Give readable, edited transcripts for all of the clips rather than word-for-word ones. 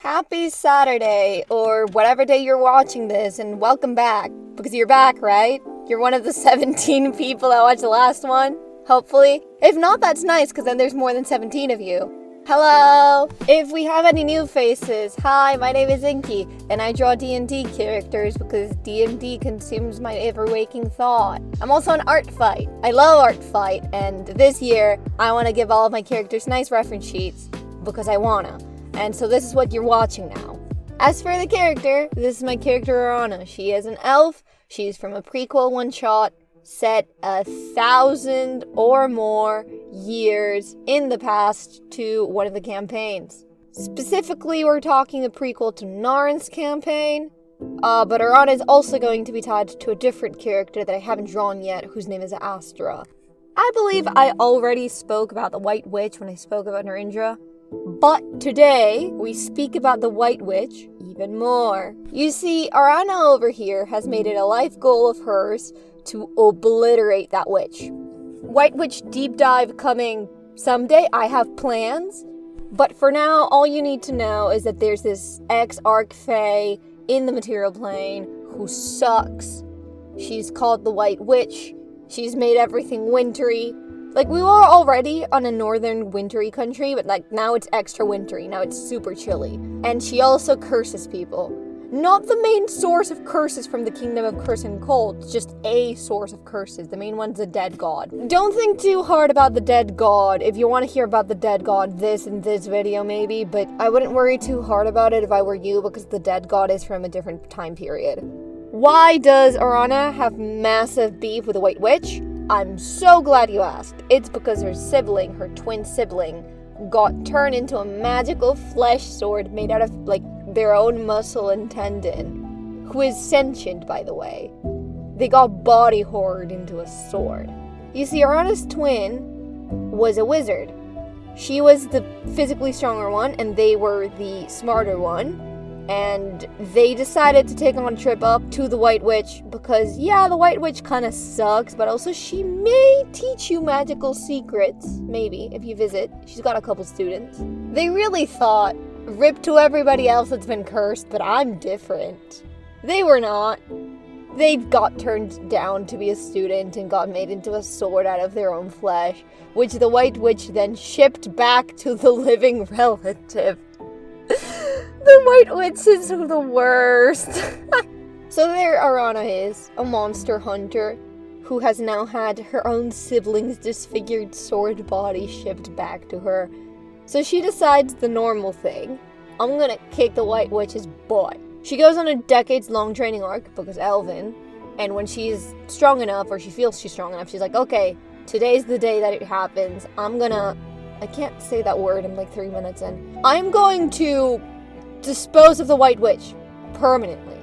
Happy Saturday, or whatever day you're watching this, and welcome back. Because you're back, right? You're one of the 17 people that watched the last one, hopefully. If not, that's nice, because then there's more than 17 of you. Hello! If we have any new faces, hi, my name is Inky, and I draw D&D characters because D&D consumes my ever-waking thought. I'm also an art fight. I love art fight, and this year, I want to give all of my characters nice reference sheets, because I wanna. And so this is what you're watching now. As for the character, this is my character Aranna. She is an elf. She's from a prequel one-shot set 1,000 or more years in the past to one of the campaigns. Specifically, we're talking the prequel to Narin's campaign, but Aranna is also going to be tied to a different character that I haven't drawn yet, whose name is Astra. I believe I already spoke about the White Witch when I spoke about Narendra, but today, we speak about the White Witch even more. You see, Aranna over here has made it a life goal of hers to obliterate that witch. White Witch deep dive coming someday. I have plans. But for now, all you need to know is that there's this ex-Arc Fae in the material plane who sucks. She's called the White Witch. She's made everything wintry. Like, we were already on a northern wintry country, but now it's extra wintry, now it's super chilly. And she also curses people. Not the main source of curses from the Kingdom of Curse and Cold, just a source of curses. The main one's the dead god. Don't think too hard about the dead god. If you want to hear about the dead god, this video maybe, but I wouldn't worry too hard about it if I were you, because the dead god is from a different time period. Why does Aranna have massive beef with the White Witch? I'm so glad you asked. It's because her sibling, her twin sibling, got turned into a magical flesh sword made out of, their own muscle and tendon. Who is sentient, by the way. They got body horrored into a sword. You see, Aranna's twin was a wizard. She was the physically stronger one, and they were the smarter one. And they decided to take on a trip up to the White Witch because, yeah, the White Witch kind of sucks, but also she may teach you magical secrets. Maybe, if you visit. She's got a couple students. They really thought, rip to everybody else that's been cursed, but I'm different. They were not. They got turned down to be a student and got made into a sword out of their own flesh, which the White Witch then shipped back to the living relative. The White Witch is the worst. So there Aranna is, a monster hunter, who has now had her own sibling's disfigured sword body shipped back to her. So she decides the normal thing. I'm gonna kick the White Witch's butt. She goes on a decades-long training arc, because elven, and when she's strong enough, or she feels she's strong enough, she's like, okay, today's the day that it happens. I can't say that word, I'm 3 minutes in. I'm going to dispose of the White Witch permanently.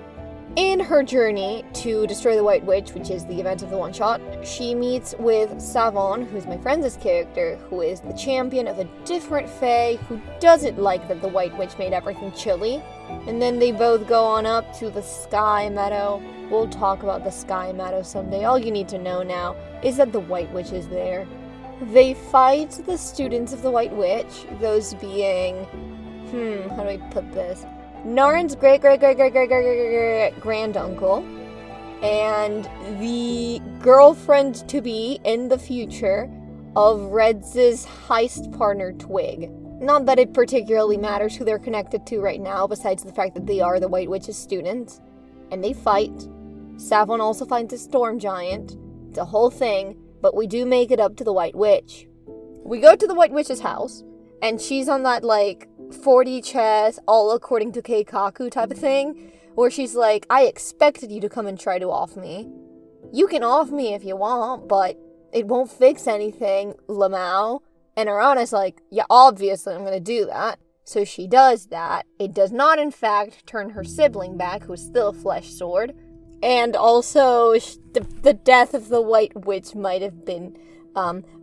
In her journey to destroy the White Witch, which is the event of the one-shot, she meets with Savon, who's my friend's character, who is the champion of a different fae who doesn't like that the White Witch made everything chilly. And then they both go on up to the Sky Meadow. We'll talk about the Sky Meadow someday. All you need to know now is that the White Witch is there. They fight the students of the White Witch, those being, how do I put this? Narin's great-great-great-great-great-great-granduncle, and the girlfriend-to-be in the future of Red's heist partner, Twig. Not that it particularly matters who they're connected to right now, besides the fact that they are the White Witch's students. And they fight. Savon also finds a storm giant. It's a whole thing, but we do make it up to the White Witch. We go to the White Witch's house, and she's on that, 40 chess, all according to Keikaku type of thing, where she's like, I expected you to come and try to off me. You can off me if you want, but it won't fix anything, Lamau. And Aranna's like, yeah, obviously I'm gonna do that. So she does that. It does not, in fact, turn her sibling back, who's still a flesh sword. And also, the death of the White Witch might have been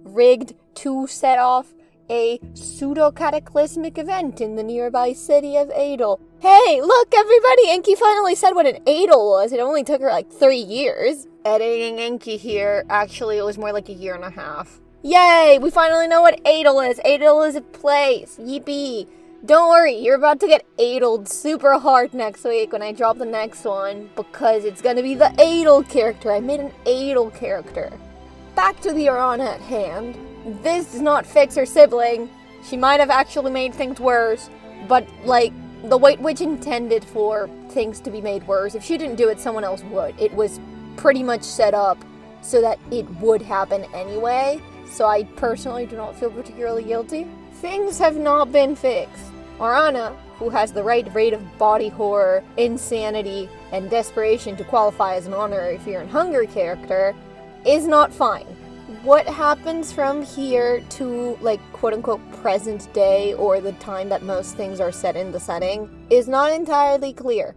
rigged to set off a pseudo-cataclysmic event in the nearby city of Adel. Hey, look, everybody! Inky finally said what an Adel was. It only took her 3 years. Editing Inky here. Actually, it was more like a year and a half. Yay! We finally know what Adel is. Adel is a place. Yippee! Don't worry, you're about to get aidled super hard next week when I drop the next one, because it's gonna be the Adel character. I made an Adel character. Back to the Aranna at hand. This does not fix her sibling. She might have actually made things worse, but, like, the White Witch intended for things to be made worse. If she didn't do it, someone else would. It was pretty much set up so that it would happen anyway, so I personally do not feel particularly guilty. Things have not been fixed. Aranna, who has the right rate of body horror, insanity, and desperation to qualify as an honorary fear and hunger character, is not fine. What happens from here to, like, quote-unquote present day, or the time that most things are set in the setting, is not entirely clear.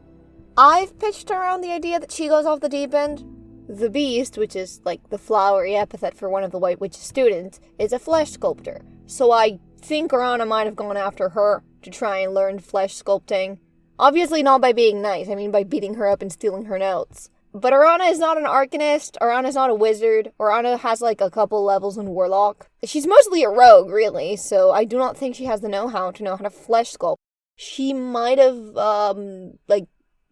I've pitched around the idea that she goes off the deep end. The Beast, which is, like, the flowery epithet for one of the White Witch's students, is a flesh sculptor, so I think Aranna might have gone after her to try and learn flesh sculpting. Obviously not by being nice, I mean by beating her up and stealing her notes. But Aranna is not an arcanist, Aranna's not a wizard, Aranna has like a couple levels in warlock. She's mostly a rogue, really, so I do not think she has the know-how to flesh sculpt. She might have,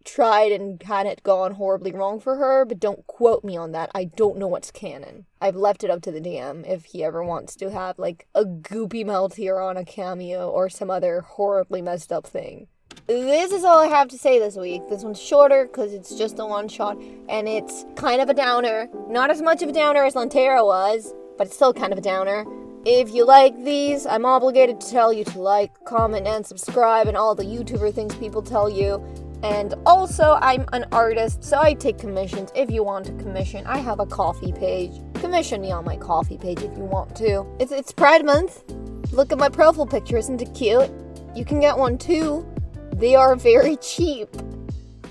tried and had it gone horribly wrong for her, but don't quote me on that. I don't know what's canon. I've left it up to the DM if he ever wants to have, like, a goopy melty Aranna cameo or some other horribly messed up thing. This is all I have to say this week. This one's shorter because it's just a one-shot, and it's kind of a downer. Not as much of a downer as Lantera was, but it's still kind of a downer. If you like these, I'm obligated to tell you to like, comment, and subscribe, and all the YouTuber things people tell you. And also, I'm an artist, so I take commissions if you want to commission. I have a coffee page. Commission me on my coffee page if you want to. It's Pride Month. Look at my profile picture, isn't it cute? You can get one too. They are very cheap.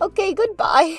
Okay, goodbye.